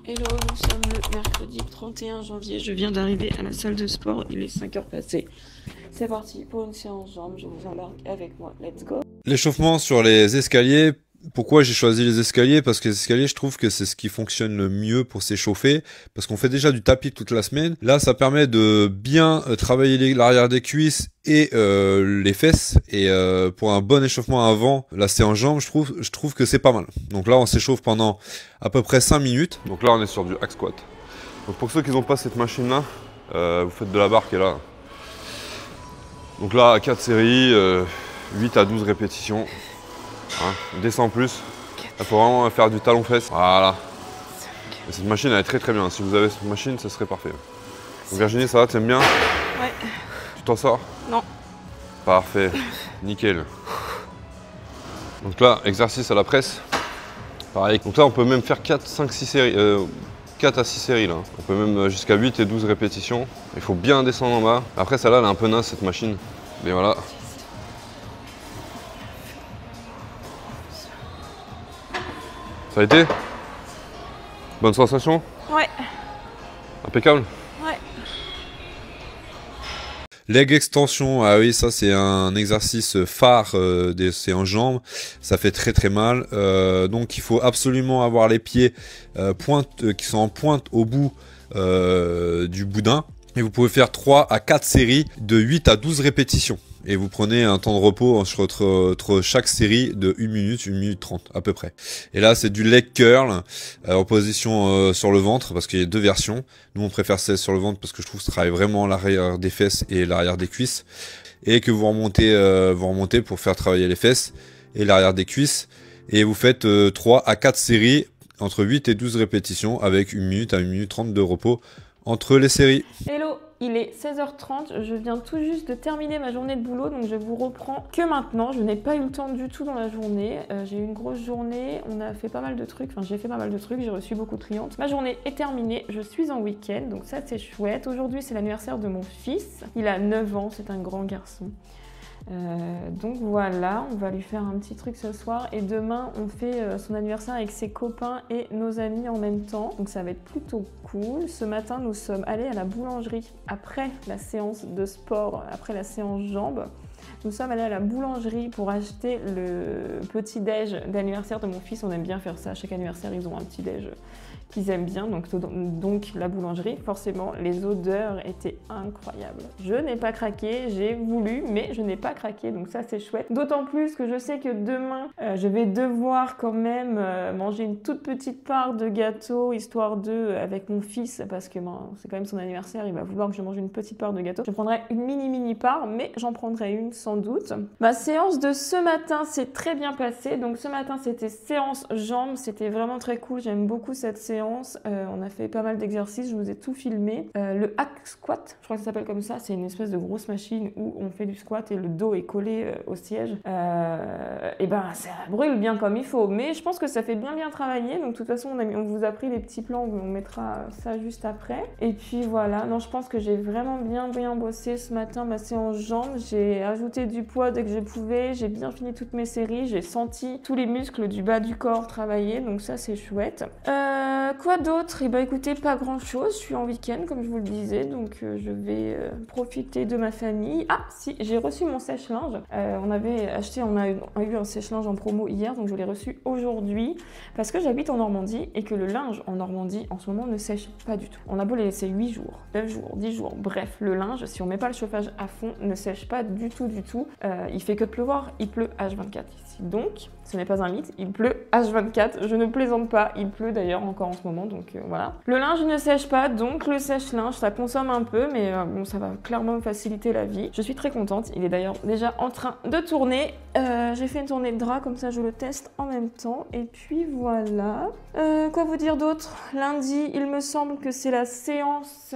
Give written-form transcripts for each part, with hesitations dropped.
Hello, nous sommes le mercredi 31 janvier. Je viens d'arriver à la salle de sport. Il est 5 h passées. C'est parti pour une séance jambes. Je vous embarque avec moi. Let's go. L'échauffement sur les escaliers. Pourquoi j'ai choisi les escaliers? Parce que les escaliers, je trouve que c'est ce qui fonctionne le mieux pour s'échauffer. Parce qu'on fait déjà du tapis toute la semaine. Là, ça permet de bien travailler l'arrière des cuisses et les fesses. Et pour un bon échauffement avant la séance jambes, je trouve que c'est pas mal. Donc là, on s'échauffe pendant à peu près 5 minutes. Donc là, on est sur du hack squat. Donc pour ceux qui n'ont pas cette machine-là, vous faites de la barre qui est là. Donc là, à 4 séries, 8 à 12 répétitions. Hein, on descend plus. Il faut vraiment faire du talon-fesse. Voilà. Et cette machine, elle est très bien. Si vous avez cette machine, ce serait parfait. Donc Virginie, ça va, t'aimes bien? Ouais. Tu t'en sors? Non. Parfait. Nickel. Donc là, exercice à la presse. Pareil. Donc là, on peut même faire 4, 5, 6 séries. 4 à 6 séries là. On peut même jusqu'à 8 et 12 répétitions. Il faut bien descendre en bas. Après, celle-là, elle est un peu naze, cette machine. Mais voilà. Ça a été? Bonne sensation? Ouais. Impeccable? Ouais. Leg extension, ah oui, ça c'est un exercice phare des séances jambes. Ça fait très mal. Donc il faut absolument avoir les pieds qui sont en pointe au bout du boudin. Et vous pouvez faire 3 à 4 séries de 8 à 12 répétitions. Et vous prenez un temps de repos entre chaque série de 1 minute, 1 minute 30 à peu près. Et là c'est du leg curl en position sur le ventre parce qu'il y a deux versions. Nous on préfère celle sur le ventre parce que je trouve que ça travaille vraiment l'arrière des fesses et l'arrière des cuisses. Et que vous remontez pour faire travailler les fesses et l'arrière des cuisses. Et vous faites 3 à 4 séries entre 8 et 12 répétitions avec 1 minute à 1 minute 30 de repos entre les séries. Hello, il est 16 h 30. Je viens tout juste de terminer ma journée de boulot, donc je vous reprends que maintenant. Je n'ai pas eu le temps du tout dans la journée. J'ai eu une grosse journée. On a fait pas mal de trucs. Enfin, j'ai fait pas mal de trucs. J'ai reçu beaucoup de clientes. Ma journée est terminée. Je suis en week-end, donc ça c'est chouette. Aujourd'hui, c'est l'anniversaire de mon fils. Il a 9 ans. C'est un grand garçon. Donc voilà, on va lui faire un petit truc ce soir et demain on fait son anniversaire avec ses copains et nos amis en même temps, donc ça va être plutôt cool. Ce matin nous sommes allés à la boulangerie après la séance de sport, après la séance jambes. Nous sommes allés à la boulangerie pour acheter le petit déj d'anniversaire de mon fils. On aime bien faire ça, à chaque anniversaire ils ont un petit déj qu'ils aiment bien, donc la boulangerie, forcément, les odeurs étaient incroyables. Je n'ai pas craqué, j'ai voulu, mais je n'ai pas craqué, donc ça c'est chouette. D'autant plus que je sais que demain, je vais devoir quand même manger une toute petite part de gâteau, histoire de, avec mon fils, parce que c'est quand même son anniversaire, il va vouloir que je mange une petite part de gâteau. Je prendrai une mini part, mais j'en prendrai une sans doute. Ma séance de ce matin s'est très bien passée, donc ce matin c'était séance jambes, c'était vraiment très cool, j'aime beaucoup cette séance. On a fait pas mal d'exercices, je vous ai tout filmé. Le hack squat, je crois que ça s'appelle comme ça, c'est une espèce de grosse machine où on fait du squat et le dos est collé au siège. Et ben ça brûle bien comme il faut, mais je pense que ça fait bien travailler. Donc de toute façon on vous a pris des petits plans, on mettra ça juste après. Et puis voilà, non, je pense que j'ai vraiment bien bossé ce matin ma séance jambes. J'ai ajouté du poids dès que je pouvais, j'ai bien fini toutes mes séries, j'ai senti tous les muscles du bas du corps travailler, donc ça c'est chouette. Quoi d'autre? Et bah écoutez, pas grand chose, je suis en week-end comme je vous le disais, donc je vais profiter de ma famille. Ah si, j'ai reçu mon sèche-linge. On a eu un sèche-linge en promo hier, donc je l'ai reçu aujourd'hui parce que j'habite en Normandie et que le linge en Normandie en ce moment ne sèche pas du tout. On a beau les laisser 8 jours, 9 jours, 10 jours, bref, le linge, si on met pas le chauffage à fond, ne sèche pas du tout. Il fait que de pleuvoir, il pleut H24 ici. Donc, ce n'est pas un mythe, il pleut H24, je ne plaisante pas, il pleut d'ailleurs encore en ce moment, donc voilà. Le linge ne sèche pas, donc le sèche-linge, ça consomme un peu, mais bon, ça va clairement me faciliter la vie. Je suis très contente, il est d'ailleurs déjà en train de tourner. J'ai fait une tournée de drap, comme ça je le teste en même temps, et puis voilà. Quoi vous dire d'autre? Lundi, il me semble que c'est la séance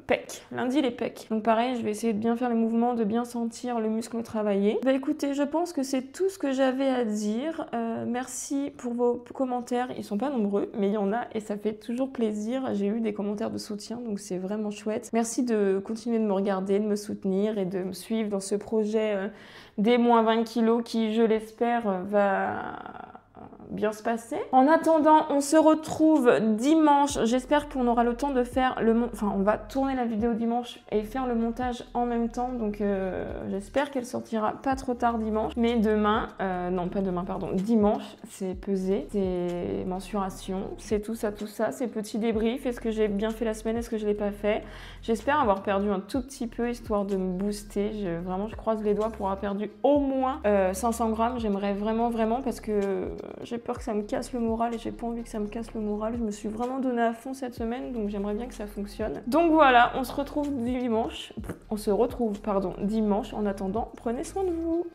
pec. Lundi, les pecs. Donc pareil, je vais essayer de bien faire les mouvements, de bien sentir le muscle travailler. Bah écoutez, je pense que c'est tout ce que j'avais à dire. Merci pour vos commentaires. Ils sont pas nombreux, mais il y en a et ça fait toujours plaisir. J'ai eu des commentaires de soutien, donc c'est vraiment chouette. Merci de continuer de me regarder, de me soutenir et de me suivre dans ce projet des moins 20 kilos qui, je l'espère, va bien se passer. En attendant, on se retrouve dimanche. J'espère qu'on aura le temps de faire enfin, on va tourner la vidéo dimanche et faire le montage en même temps. Donc, j'espère qu'elle sortira pas trop tard dimanche. Mais demain, non pas demain, pardon, dimanche, c'est pesé, c'est mensuration, c'est tout ça, c'est petit débrief. Est-ce que j'ai bien fait la semaine? Est-ce que je l'ai pas fait? J'espère avoir perdu un tout petit peu, histoire de me booster. Vraiment, je croise les doigts pour avoir perdu au moins 500 grammes. J'aimerais vraiment, parce que j'ai peur que ça me casse le moral et j'ai pas envie que ça me casse le moral. Je me suis vraiment donné à fond cette semaine, donc j'aimerais bien que ça fonctionne. Donc voilà, on se retrouve dimanche. Dimanche. En attendant, prenez soin de vous.